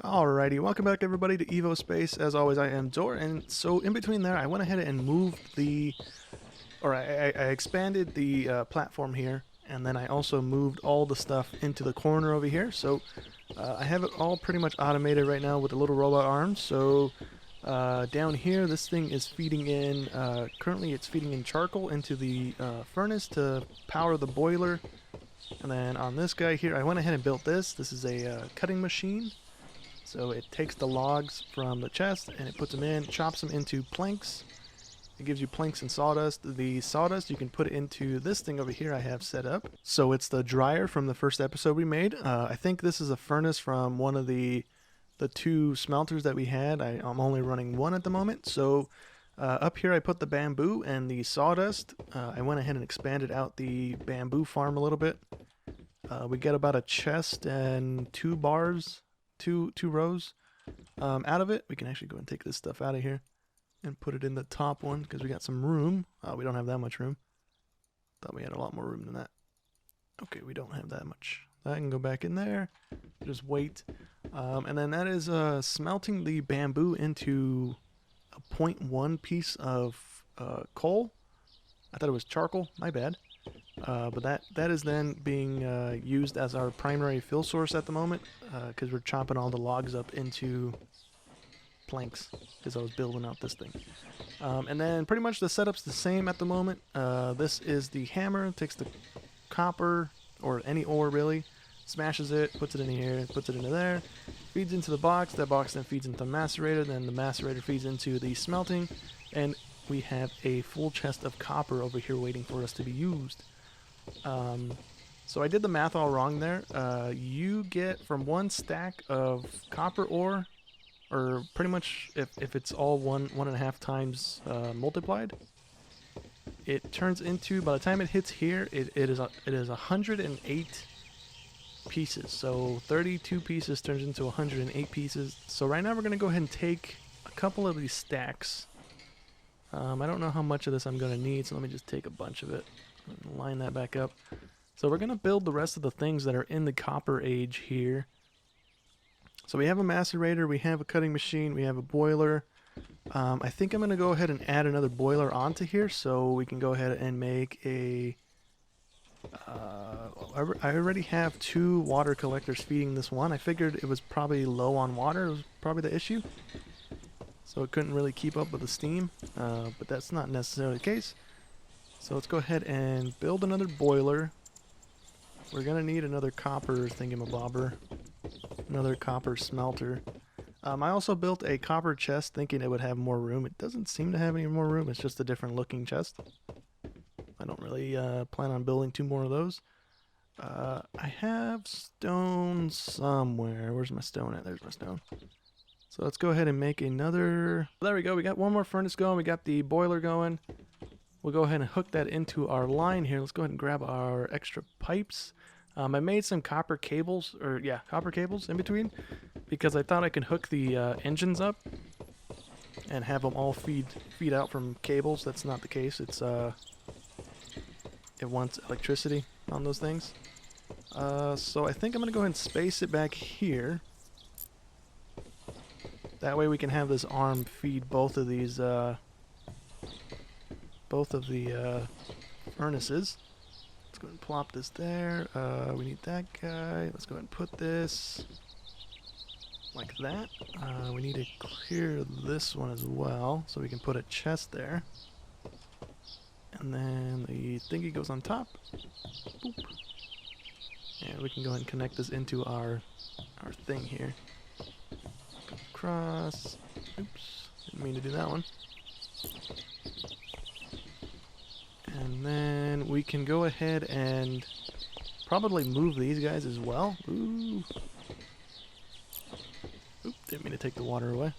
Alrighty, welcome back everybody to Evospace. As always, I am Dor, and so in between there, I went ahead and moved I expanded the platform here, and then I also moved all the stuff into the corner over here. So I have it all pretty much automated right now with the little robot arms. So down here, this thing is feeding in, currently it's feeding in charcoal into the furnace to power the boiler. And then on this guy here, I went ahead and built this. This is a cutting machine. So it takes the logs from the chest and it puts them in, chops them into planks. It gives you planks and sawdust. The sawdust you can put into this thing over here I have set up. So it's the dryer from the first episode we made. I think this is a furnace from one of the two smelters that we had. I'm only running one at the moment. So up here I put the bamboo and the sawdust. I went ahead and expanded out the bamboo farm a little bit. We get about a chest and two bars. Two rows out of it. We can actually go and take this stuff out of here and put it in the top one because we got some room. We don't have that much room. Thought we had a lot more room than that. Okay, we don't have that much. That can go back in there. Just wait. And then that is smelting the bamboo into a 0.1 piece of coal. I thought it was charcoal. My bad. But that is then being used as our primary fuel source at the moment because we're chopping all the logs up into planks because I was building out this thing. And then pretty much the setup's the same at the moment. This is the hammer. It takes the copper or any ore really, smashes it, puts it in here, puts it into there, feeds into the box. That box then feeds into the macerator. Then the macerator feeds into the smelting, and we have a full chest of copper over here waiting for us to be used. So I did the math all wrong there. You get from one stack of copper ore, or pretty much if it's all one and a half times multiplied, it turns into, by the time it hits here, it is 108 pieces. So 32 pieces turns into 108 pieces. So right now we're gonna go ahead and take a couple of these stacks. I don't know how much of this I'm gonna need, so let me just take a bunch of it. Line that back up. So we're going to build the rest of the things that are in the copper age here. So we have a macerator, we have a cutting machine, we have a boiler. I think I'm going to go ahead and add another boiler onto here so we can go ahead and make a... I already have two water collectors feeding this one. I figured it was probably low on water. It was probably the issue. So it couldn't really keep up with the steam, but that's not necessarily the case. So let's go ahead and build another boiler. We're going to need another copper thingamabobber. Another copper smelter. I also built a copper chest thinking it would have more room. It doesn't seem to have any more room. It's just a different looking chest. I don't really plan on building two more of those. I have stone somewhere. Where's my stone at? There's my stone. So let's go ahead and make another... There we go. We got one more furnace going. We got the boiler going. We'll go ahead and hook that into our line here. Let's go ahead and grab our extra pipes. I made some copper cables, copper cables in between, because I thought I could hook the engines up and have them all feed out from cables. That's not the case. It's it wants electricity on those things. So I think I'm gonna go ahead and space it back here. That way we can have this arm feed both of these. Both of the furnaces. Let's go ahead and plop this there. We need that guy. Let's go ahead and put this like that. We need to clear this one as well so we can put a chest there. And then the thingy goes on top. Boop. And we can go ahead and connect this into our thing here. Go across. Oops. Didn't mean to do that one. And then we can go ahead and probably move these guys as well. Ooh. Oop, didn't mean to take the water away.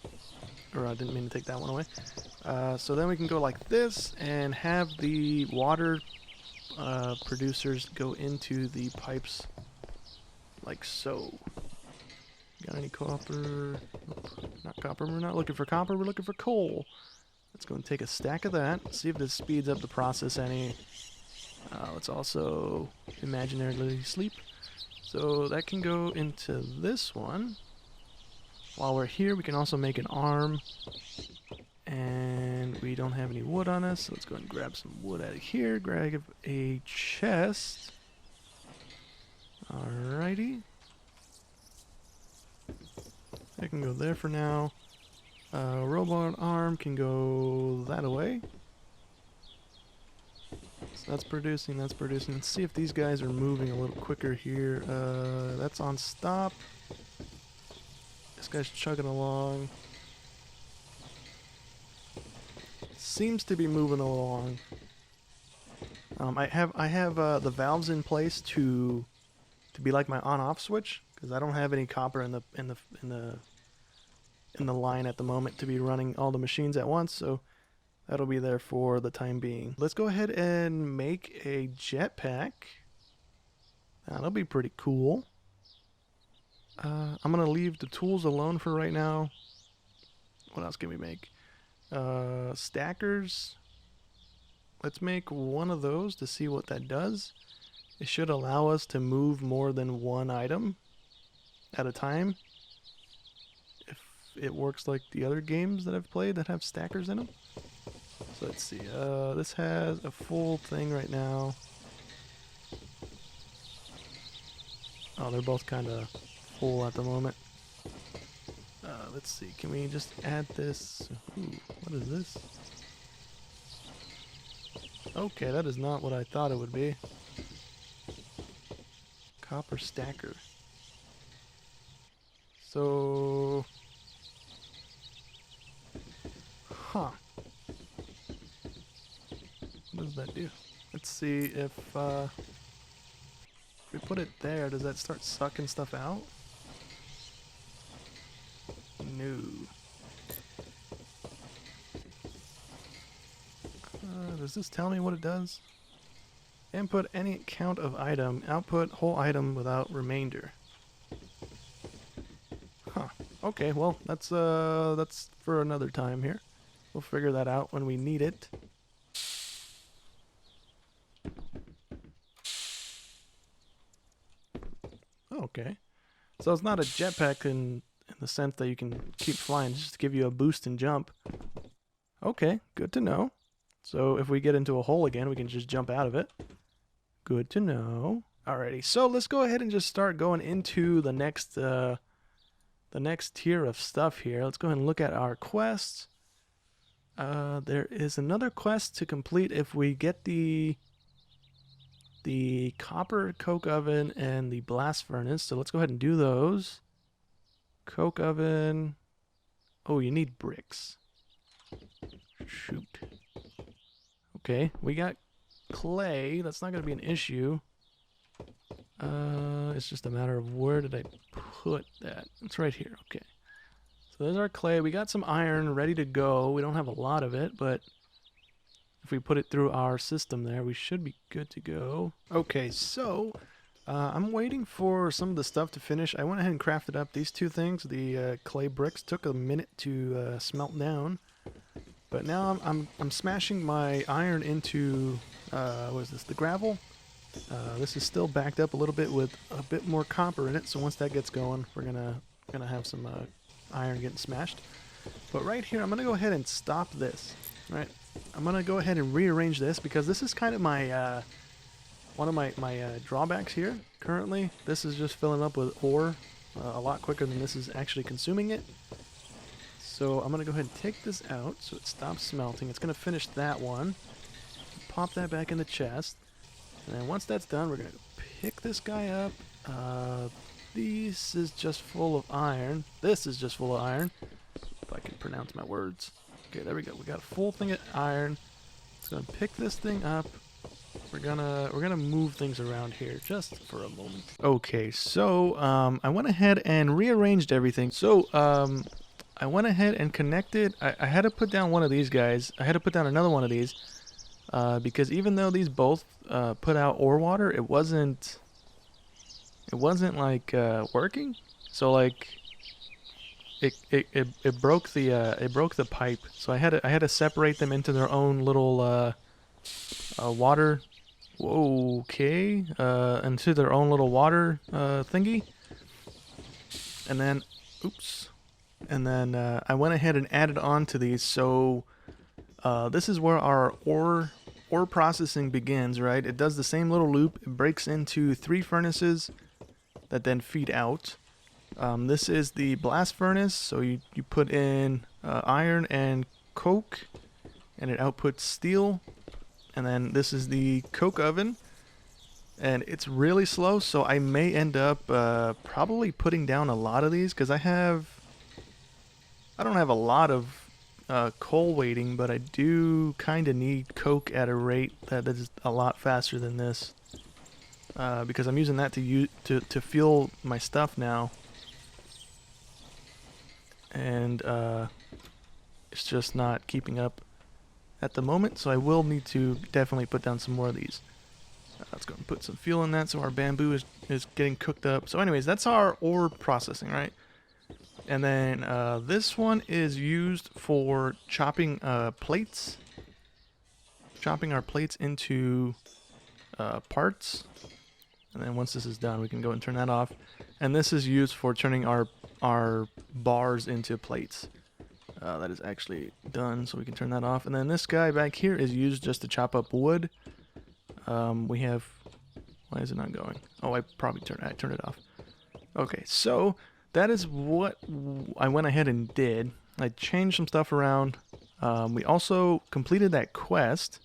Or I didn't mean to take that one away. So then we can go like this and have the water producers go into the pipes like so. Got any copper? Nope, not copper. We're not looking for copper. We're looking for coal. Let's go and take a stack of that. See if this speeds up the process any. Let's also imaginarily sleep. So that can go into this one. While we're here, we can also make an arm. And we don't have any wood on us, so let's go ahead and grab some wood out of here. Grab a chest. Alrighty. That can go there for now. Robot arm can go that away. So that's producing, that's producing. Let's see if these guys are moving a little quicker here. That's on stop. This guy's chugging along. Seems to be moving along. I have the valves in place to be like my on-off switch, because I don't have any copper in the line at the moment to be running all the machines at once, so that'll be there for the time being. Let's go ahead and make a jetpack. That'll be pretty cool. I'm gonna leave the tools alone for right now. What else can we make? Stackers. Let's make one of those to see what that does. It should allow us to move more than one item at a time. If it works like the other games that I've played that have stackers in them. So let's see. This has a full thing right now. Oh, they're both kind of full at the moment. Let's see. Can we just add this? Ooh, what is this? Okay, that is not what I thought it would be. Copper stacker. So... Huh. What does that do? Let's see if we put it there, does that start sucking stuff out? No. Does this tell me what it does? Input any count of item, output whole item without remainder. Huh. Okay, well, that's for another time here. We'll figure that out when we need it. Okay. So it's not a jetpack in the sense that you can keep flying, just to give you a boost and jump. Okay, good to know. So if we get into a hole again, we can just jump out of it. Good to know. Alrighty, so let's go ahead and just start going into the next tier of stuff here. Let's go ahead and look at our quests. There is another quest to complete if we get the copper coke oven and the blast furnace. So let's go ahead and do those. Coke oven. Oh, you need bricks. Shoot. Okay, we got clay. That's not going to be an issue. It's just a matter of where did I put that. It's right here. Okay. So there's our clay. We got some iron ready to go. We don't have a lot of it, but if we put it through our system there, we should be good to go. Okay, so I'm waiting for some of the stuff to finish. I went ahead and crafted up these two things. The clay bricks took a minute to smelt down, but now I'm smashing my iron into what is this? The gravel. This is still backed up a little bit with a bit more copper in it. So once that gets going, we're gonna have some iron getting smashed. But right here, I'm gonna go ahead and stop this. Right. I'm gonna go ahead and rearrange this because this is kind of my one of my drawbacks here. Currently, this is just filling up with ore a lot quicker than this is actually consuming it. So I'm gonna go ahead and take this out so it stops smelting. It's gonna finish that one. Pop that back in the chest, and then once that's done, we're gonna pick this guy up. This is just full of iron. This is just full of iron. If I can pronounce my words. Okay, there we go. We got a full thing of iron. It's gonna pick this thing up. We're gonna move things around here just for a moment. Okay, so I went ahead and rearranged everything. So I went ahead and connected. I had to put down one of these guys. I had to put down another one of these because even though these both put out ore water, it wasn't like working. So like. It broke the pipe, so I had to separate them into their own little water. Whoa, okay, into their own little water thingy, and then, oops, and then I went ahead and added on to these. So this is where our ore processing begins, right? It does the same little loop. It breaks into 3 furnaces that then feed out. This is the blast furnace, so you put in iron and coke, and it outputs steel. And then this is the coke oven, and it's really slow, so I may end up probably putting down a lot of these, because I don't have a lot of coal waiting, but I do kind of need coke at a rate that is a lot faster than this, because I'm using that to fuel my stuff now, and it's just not keeping up at the moment, so I will need to definitely put down some more of these. Let's go and put some fuel in that so our bamboo is getting cooked up. So anyways, that's our ore processing, right? And then this one is used for chopping plates. Chopping our plates into parts. And then once this is done, we can go and turn that off. And this is used for turning our bars into plates. That is actually done, so we can turn that off. And then this guy back here is used just to chop up wood. We have... Why is it not going? Oh, I turned it off. Okay, so that is what I went ahead and did. I changed some stuff around. We also completed that quest.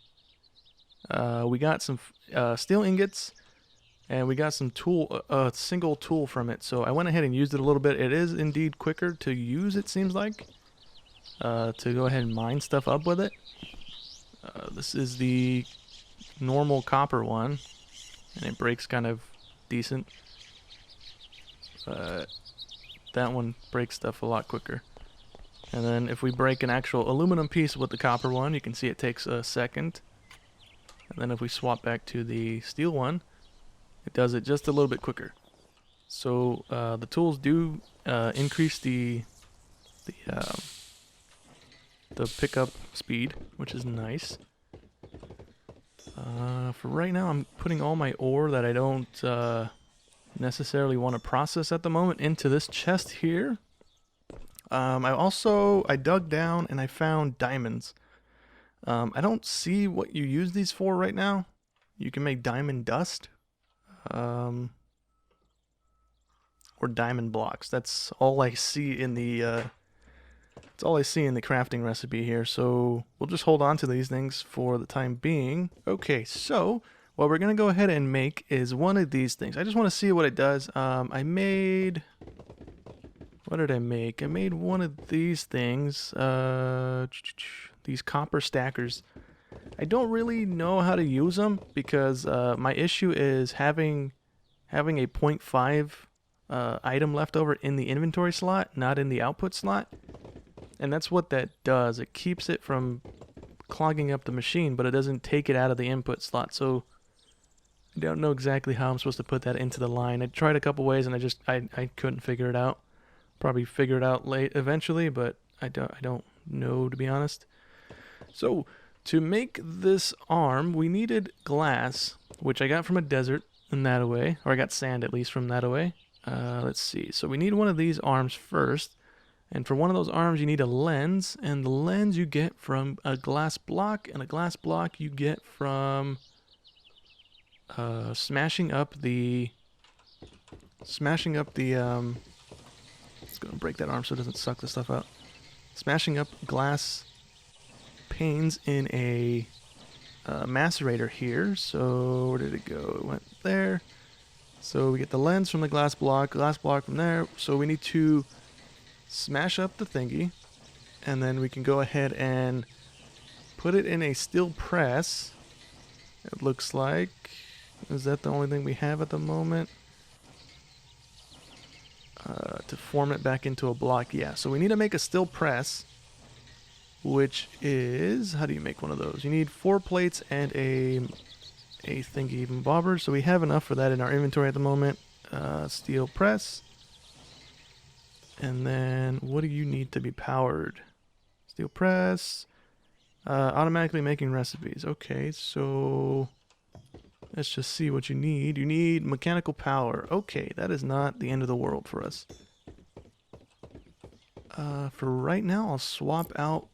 We got some steel ingots, and we got some single tool from it. So I went ahead and used it a little bit. It is indeed quicker to use, it seems like, to go ahead and mine stuff up with it. This is the normal copper one, and it breaks kind of decent. That one breaks stuff a lot quicker. And then if we break an actual aluminum piece with the copper one, you can see it takes a second. And then if we swap back to the steel one, it does it just a little bit quicker. So the tools do increase the pickup speed, which is nice. For right now, I'm putting all my ore that I don't necessarily want to process at the moment into this chest here. I dug down and I found diamonds. I don't see what you use these for right now. You can make diamond dust, or diamond blocks. That's all I see in the crafting recipe here. So we'll just hold on to these things for the time being. Okay, so what we're gonna go ahead and make is one of these things. I just want to see what it does. What did I make? I made one of these things. These copper stackers. I don't really know how to use them because my issue is having a 0.5 item left over in the inventory slot, not in the output slot. And that's what that does. It keeps it from clogging up the machine, but it doesn't take it out of the input slot. So I don't know exactly how I'm supposed to put that into the line. I tried a couple ways and I couldn't figure it out. Probably figure it out late eventually, but I don't know, to be honest. So to make this arm, we needed glass, which I got from a desert in that way, or I got sand at least from that way. Let's see. So we need one of these arms first. And for one of those arms, you need a lens, and the lens you get from a glass block, and a glass block you get from smashing up the. Let's go and break that arm so it doesn't suck the stuff out. Smashing up glass panes in a macerator here. So where did it go? It went there. So we get the lens from the glass block from there. So we need to smash up the thingy, and then we can go ahead and put it in a steel press. It looks like. Is that the only thing we have at the moment? To form it back into a block. Yeah, so we need to make a steel press, which is, how do you make one of those? You need 4 plates and a thingy bobber. So we have enough for that in our inventory at the moment. Steel press. And then what do you need to be powered? Steel press. Automatically making recipes. Okay, so let's just see what you need. You need mechanical power. Okay, that is not the end of the world for us. For right now, I'll swap out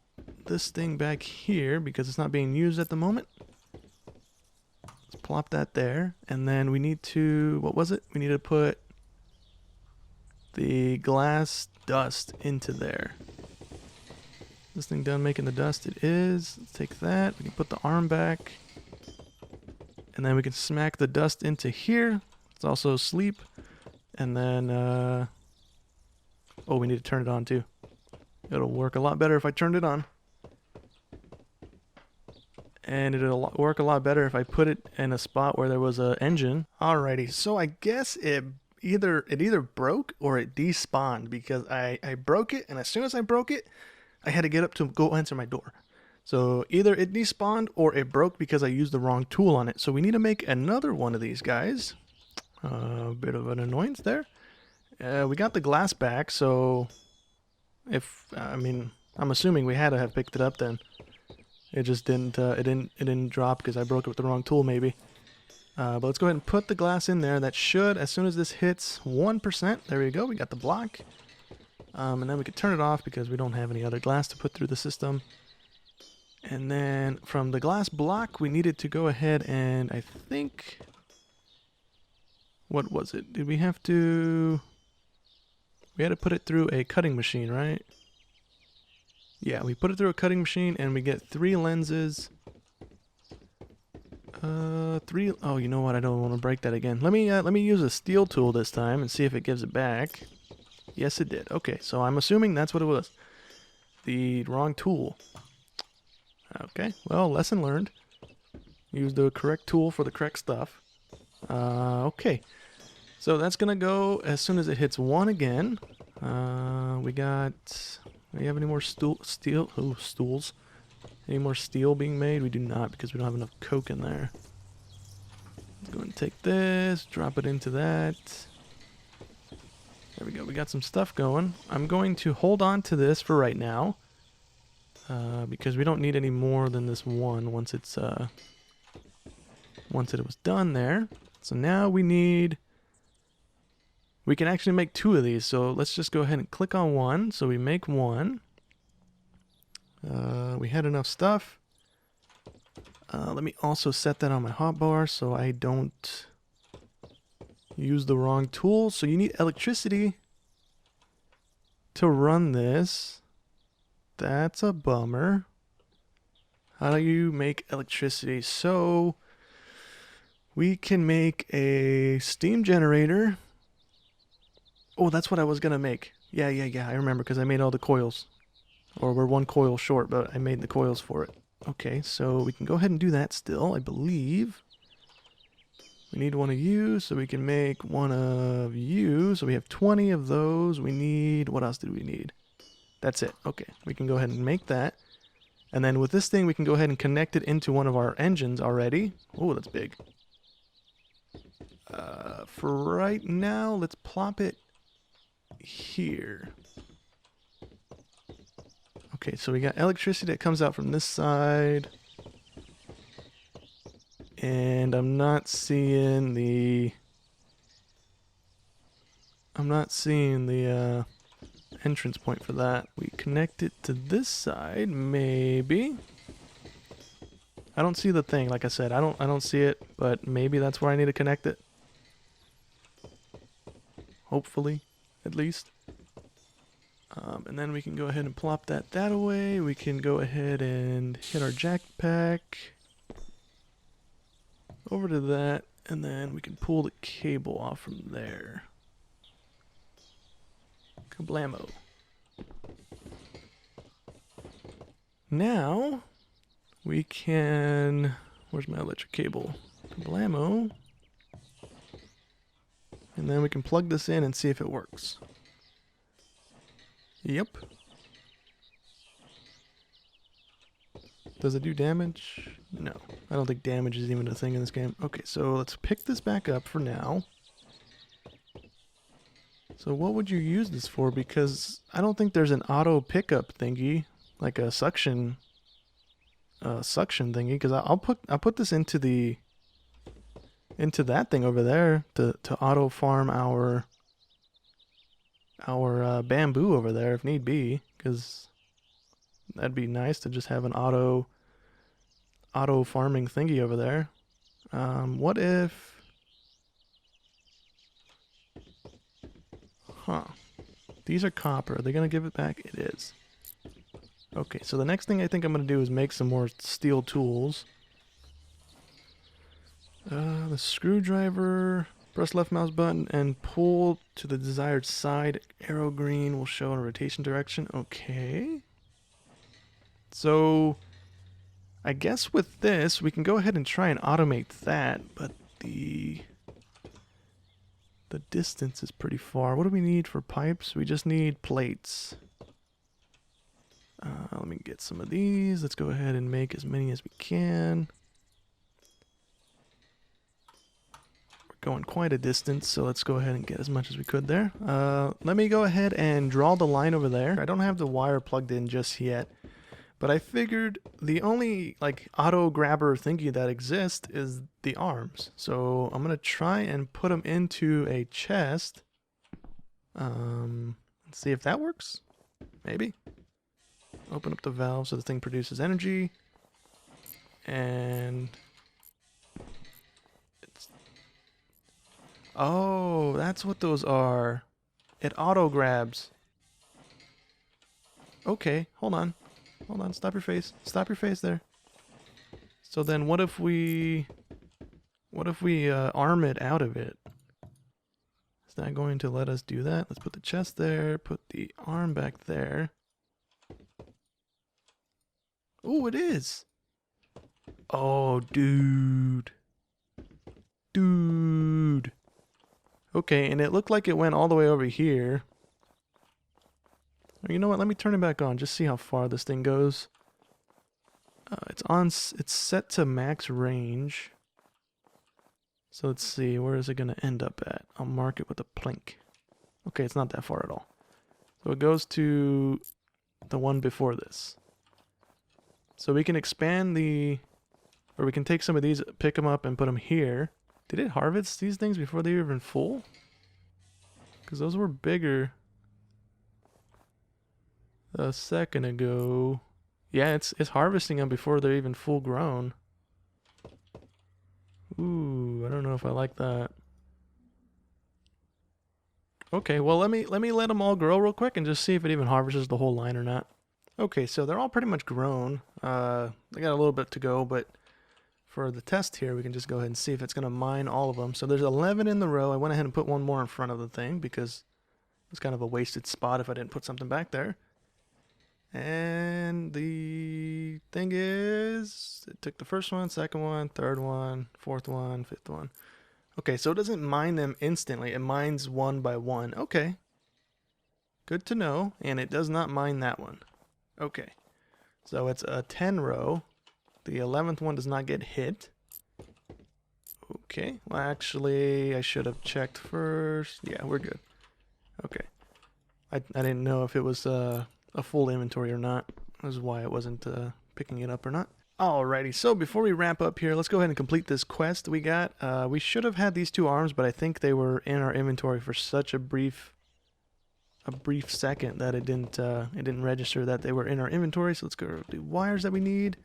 this thing back here because it's not being used at the moment. Let's plop that there. And then we need to, what was it? We need to put the glass dust into there. This thing done making the dust? It is. Let's take that. We can put the arm back. And then we can smack the dust into here. It's also sleep. And then, oh, we need to turn it on too. It'll work a lot better if I turned it on. And it'll work a lot better if I put it in a spot where there was an engine. Alrighty, so I guess it either broke or it despawned because I broke it, and as soon as I broke it, I had to get up to go answer my door. So either it despawned or it broke because I used the wrong tool on it. So we need to make another one of these guys. A bit of an annoyance there. We got the glass back, so I'm assuming we had to have picked it up then. It just didn't. It didn't drop because I broke it with the wrong tool, maybe. But let's go ahead and put the glass in there. That should, as soon as this hits 1%, there we go. We got the block. And then we can turn it off because we don't have any other glass to put through the system. And then from the glass block, we needed to go ahead and I think, what was it? Did we have to? We had to put it through a cutting machine, right? Yeah, we put it through a cutting machine and we get 3 lenses. Oh, you know what? I don't want to break that again. Let me use a steel tool this time and see if it gives it back. Yes, it did. Okay, so I'm assuming that's what it was. The wrong tool. Okay, well, lesson learned. Use the correct tool for the correct stuff. Okay. So that's gonna go as soon as it hits 1 again. Do we have any more stools? Any more steel being made? We do not because we don't have enough coke in there. Let's go and take this, drop it into that. There we go, we got some stuff going. I'm going to hold on to this for right now. Because we don't need any more than this one once it was done there. So now we can actually make 2 of these. So let's just go ahead and click on one. So we make 1. We had enough stuff. Let me also set that on my hotbar so I don't use the wrong tool. So you need electricity to run this. That's a bummer. How do you make electricity? So we can make a steam generator. Oh, that's what I was gonna make. Yeah, I remember because I made all the coils. Or we're 1 coil short, but I made the coils for it. Okay, so we can go ahead and do that still, I believe. We need 1 of you, so we can make 1 of you. So we have 20 of those. We need, what else did we need? That's it. Okay, we can go ahead and make that. And then with this thing, we can go ahead and connect it into one of our engines already. Oh, that's big. For right now, let's plop it here. Okay, so we got electricity that comes out from this side. And I'm not seeing the entrance point for that. We connect it to this side, maybe. I don't see the thing, like I said. I don't see it, but maybe that's where I need to connect it. Hopefully, at least. And then we can go ahead and plop that away. We can go ahead and hit our jackpack over to that, and then we can pull the cable off from there. Kablamo. Now we can, where's my electric cable? Kablamo. And then we can plug this in and see if it works. Yep. Does it do damage? No. I don't think damage is even a thing in this game. Okay, so let's pick this back up for now. So what would you use this for? Because I don't think there's an auto pickup thingy, like a suction thingy. Because I'll put this into that thing over there to auto farm our our bamboo over there if need be, because that'd be nice to just have an auto farming thingy over there. What if... Huh. These are copper. Are they going to give it back? It is. Okay, so the next thing I think I'm going to do is make some more steel tools. The screwdriver, press left mouse button and pull to the desired side. Arrow green will show in a rotation direction. Okay. So I guess with this, we can go ahead and try and automate that, but the distance is pretty far. What do we need for pipes? We just need plates. Let me get some of these. Let's go ahead and make as many as we can. We're going quite a distance, so let's go ahead and get as much as we could there. Let me go ahead and draw the line over there. I don't have the wire plugged in just yet, but I figured the only like auto grabber thingy that exists is the arms. So I'm gonna try and put them into a chest. Let's see if that works. Maybe. Open up the valve so the thing produces energy. And it's... Oh, that's what those are. It auto grabs. Okay, hold on. Hold on, stop your face. Stop your face there. So then what if we arm it out of it? Is that going to let us do that? Let's put the chest there, put the arm back there. Oh, it is. Oh, dude. Dude. Okay, and it looked like it went all the way over here. You know what? Let me turn it back on. Just see how far this thing goes. It's set to max range. So let's see. Where is it going to end up at? I'll mark it with a plink. Okay, it's not that far at all. So it goes to the one before this. So we can expand or we can take some of these, pick them up and put them here. Did it harvest these things before they were even full? Because those were bigger a second ago. Yeah, it's harvesting them before they're even full grown. Ooh, I don't know if I like that. Okay, well let me let them all grow real quick and just see if it even harvests the whole line or not. Okay, so they're all pretty much grown. They got a little bit to go, but for the test here, we can just go ahead and see if it's going to mine all of them. So there's 11 in the row. I went ahead and put one more in front of the thing because it's kind of a wasted spot if I didn't put something back there. And the thing is, it took the first one, second one, third one, fourth one, fifth one. Okay, so it doesn't mine them instantly. It mines one by one. Okay. Good to know. And it does not mine that one. Okay. So it's a 10 row. The 11th one does not get hit. Okay. Well, actually, I should have checked first. Yeah, we're good. Okay. I didn't know if it was a full inventory or not. This is why I wasn't picking it up or not. Alrighty, so before we wrap up here, let's go ahead and complete this quest we got. We should have had these two arms, but I think they were in our inventory for such a brief second that it didn't register that they were in our inventory. So let's go to the wires that we need.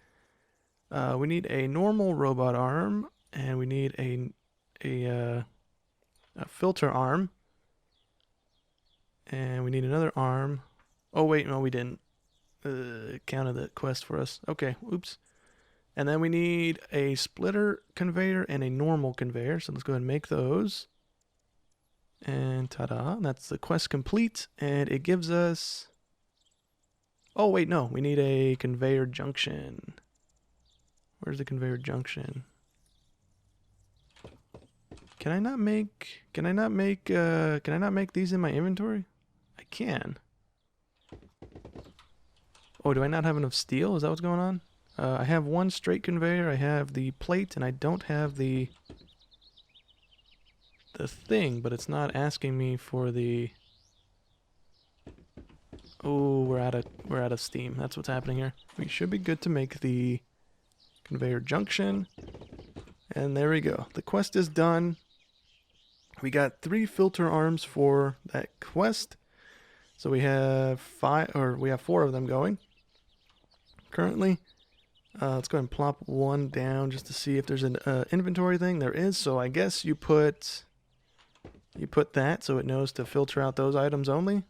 We need a normal robot arm, and we need a filter arm, and we need another arm. Oh wait, no, we didn't. It counted the quest for us. Okay, oops. And then we need a splitter conveyor and a normal conveyor. So let's go ahead and make those. And ta-da, that's the quest complete. And it gives us... Oh wait, no, we need a conveyor junction. Where's the conveyor junction? Can I not make these in my inventory? I can. Oh, do I not have enough steel? Is that what's going on? I have one straight conveyor, I have the plate, and I don't have the thing, but it's not asking me for the... Oh, we're out of steam. That's what's happening here. We should be good to make the conveyor junction. And there we go. The quest is done. We got 3 filter arms for that quest. So we have four of them going currently. Let's go ahead and plop one down just to see if there's an inventory thing. There is, so I guess you put that so it knows to filter out those items only.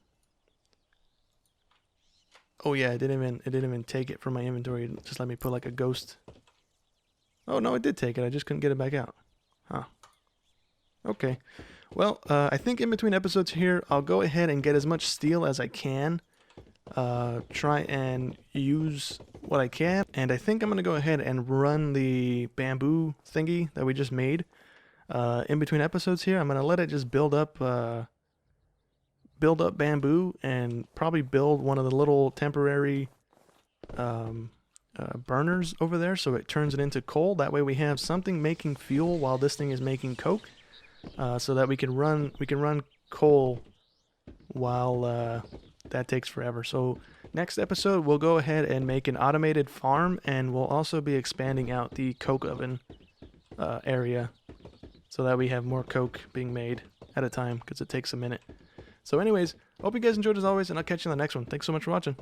Oh yeah, it didn't even take it from my inventory. It just let me put like a ghost. Oh no, it did take it. I just couldn't get it back out. Huh. Okay. Well, I think in between episodes here, I'll go ahead and get as much steel as I can. Try and use what I can, and I think I'm gonna go ahead and run the bamboo thingy that we just made in between episodes here. I'm gonna let it just build up bamboo, and probably build one of the little temporary burners over there so it turns it into coal. That way we have something making fuel while this thing is making coke, so that we can run coal while that takes forever. So next episode we'll go ahead and make an automated farm, and we'll also be expanding out the coke oven area so that we have more coke being made at a time, because it takes a minute. So anyways, hope you guys enjoyed as always, and I'll catch you in the next one. Thanks so much for watching.